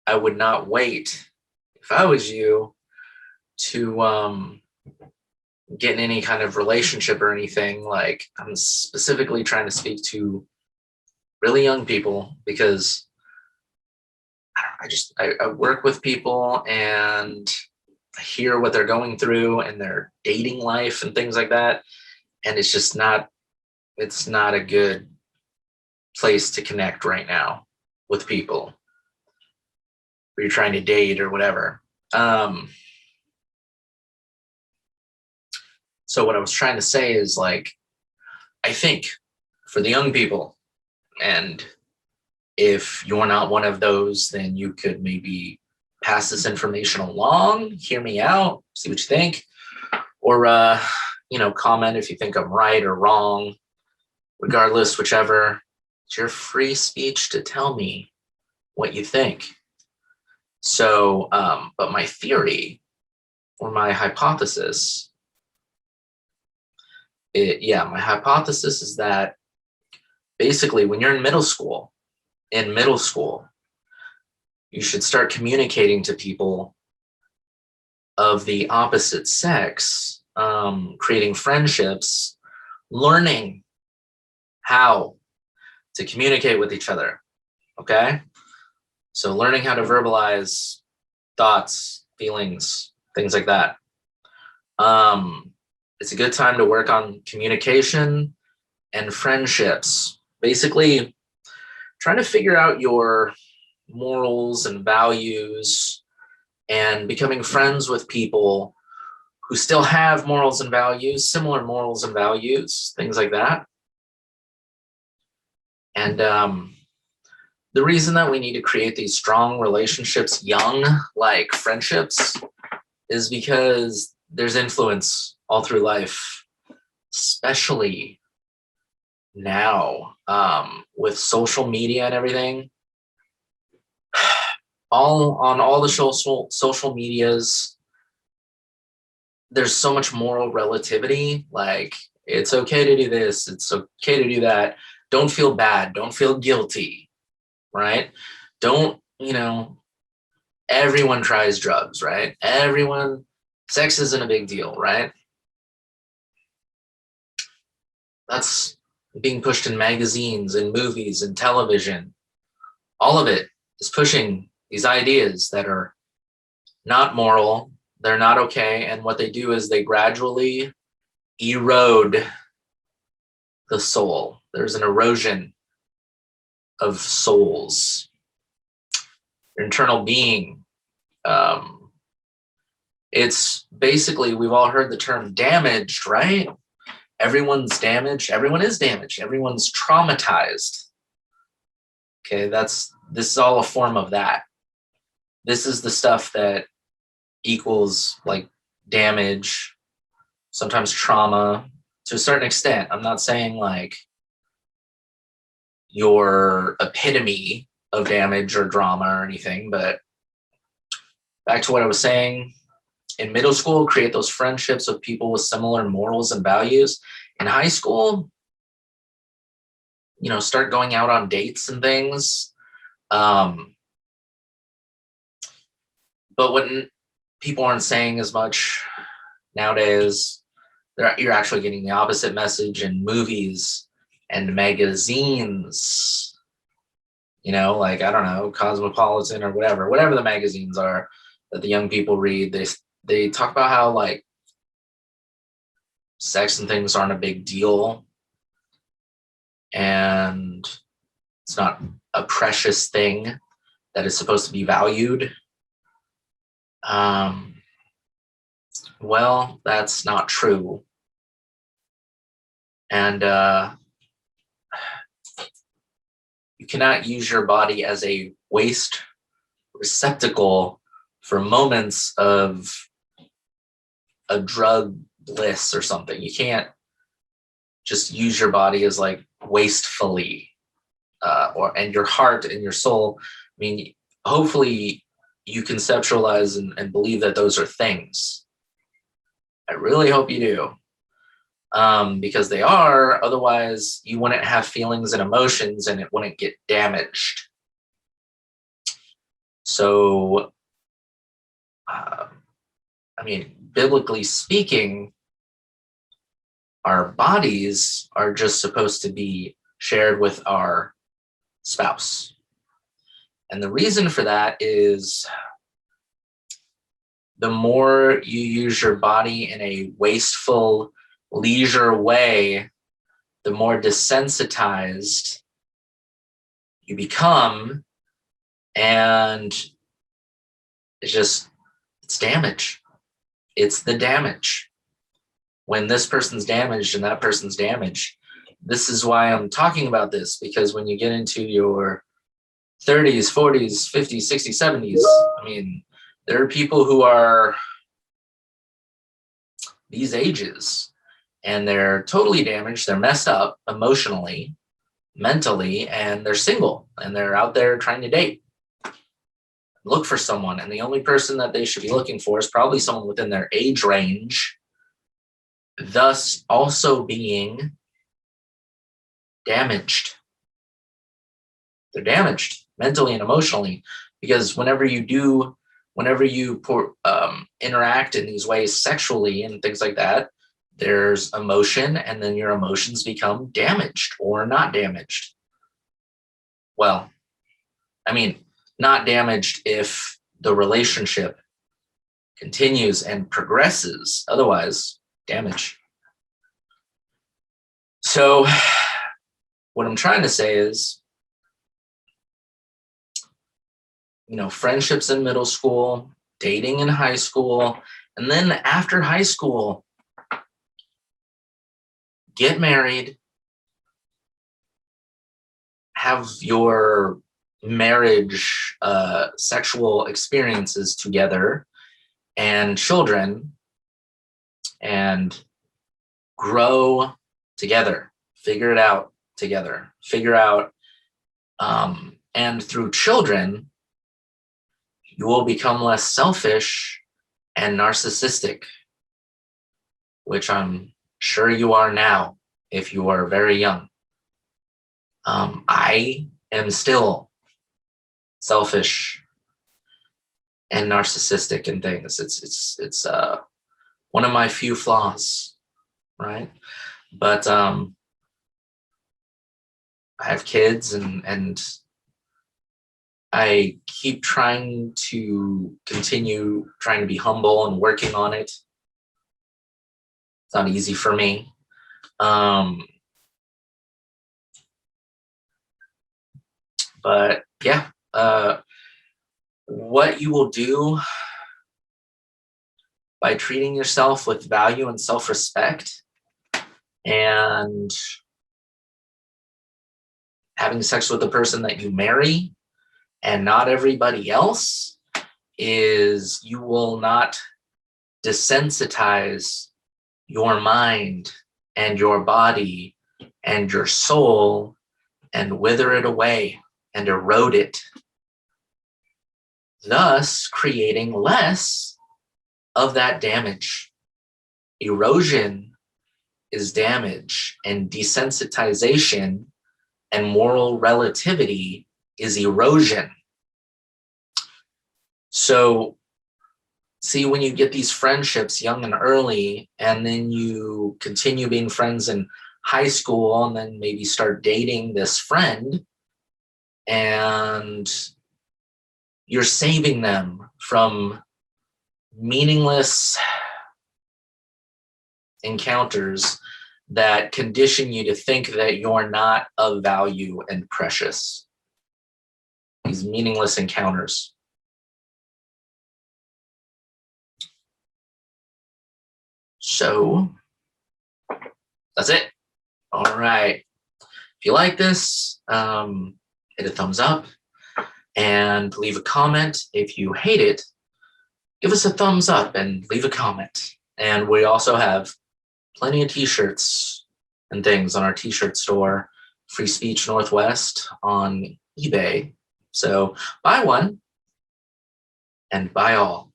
I would not wait, if I was you, to get in any kind of relationship or anything. Like, I'm specifically trying to speak to really young people because I work with people and I hear what they're going through and their dating life and things like that. And it's not a good place to connect right now with people or you're trying to date or whatever. Um, so what I was trying to say is like, I think for the young people, and if you're not one of those, then you could maybe pass this information along, hear me out, see what you think, or comment if you think I'm right or wrong. Regardless, whichever, it's your free speech to tell me what you think. So, but my theory or my hypothesis, my hypothesis is that basically when you're in middle school, you should start communicating to people of the opposite sex, creating friendships, learning how to communicate with each other. Okay. So learning how to verbalize thoughts, feelings, things like that. It's a good time to work on communication and friendships. Basically, trying to figure out your morals and values and becoming friends with people who still have morals and values, similar morals and values, things like that. And the reason that we need to create these strong relationships young, like friendships, is because there's influence all through life, especially now with social media and everything. All the social medias, there's so much moral relativity. Like, it's okay to do this, it's okay to do that. Don't feel bad, don't feel guilty, right? Don't, everyone tries drugs, right? Sex isn't a big deal, right? That's being pushed in magazines and movies and television. All of it is pushing these ideas that are not moral, they're not okay. And what they do is they gradually erode the soul. There's an erosion of souls, your internal being. It's basically, we've all heard the term damaged, right? Everyone's damaged. Everyone is damaged. Everyone's traumatized. Okay, this is all a form of that. This is the stuff that equals like damage, sometimes trauma to a certain extent. I'm not saying like your epitome of damage or drama or anything, but back to what I was saying, in middle school, create those friendships with people with similar morals and values. In high school, start going out on dates and things. But when people aren't saying as much nowadays, you're actually getting the opposite message in movies and magazines. Like, I don't know, Cosmopolitan or whatever the magazines are that the young people read. They talk about how like sex and things aren't a big deal and it's not a precious thing that is supposed to be valued. Well, that's not true. And you cannot use your body as a waste receptacle for moments of a drug bliss or something. You can't just use your body as like wastefully, and your heart and your soul. I mean, hopefully you conceptualize and believe that those are things. I really hope you do. Because they are, otherwise you wouldn't have feelings and emotions and it wouldn't get damaged. So, uh, I mean, biblically speaking, our bodies are just supposed to be shared with our spouse. And the reason for that is the more you use your body in a wasteful, leisure way, the more desensitized you become. And it's damage. It's the damage. When this person's damaged and that person's damaged, this is why I'm talking about this, because when you get into your 30s, 40s, 50s, 60s, 70s, I mean, there are people who are these ages and they're totally damaged. They're messed up emotionally, mentally, and they're single and they're out there trying to date, look for someone. And the only person that they should be looking for is probably someone within their age range, thus also being damaged. They're damaged mentally and emotionally, because whenever you interact in these ways sexually and things like that, there's emotion, and then your emotions become damaged or not damaged. Well, I mean, not damaged if the relationship continues and progresses, otherwise, damage. So, what I'm trying to say is, friendships in middle school, dating in high school, and then after high school, get married, have your marriage, sexual experiences together, and children, and grow together, figure it out together, and through children, you will become less selfish and narcissistic, which I'm sure you are now if you are very young. I am still selfish and narcissistic in things. It's one of my few flaws, right? But I have kids, and I keep trying to continue trying to be humble and working on it. It's not easy for me. But yeah, what you will do by treating yourself with value and self-respect and having sex with the person that you marry and not everybody else is you will not desensitize your mind and your body and your soul and wither it away and erode it, thus creating less of that damage. Erosion is damage, and desensitization and moral relativity is erosion. So, see, when you get these friendships young and early, and then you continue being friends in high school, and then maybe start dating this friend, and you're saving them from meaningless encounters that condition you to think that you're not of value and precious. These meaningless encounters. So that's it. All right. If you like this, hit a thumbs up and leave a comment. If you hate it, give us a thumbs up and leave a comment. And we also have plenty of t-shirts and things on our t-shirt store, Free Speech Northwest on eBay. So buy one and buy all.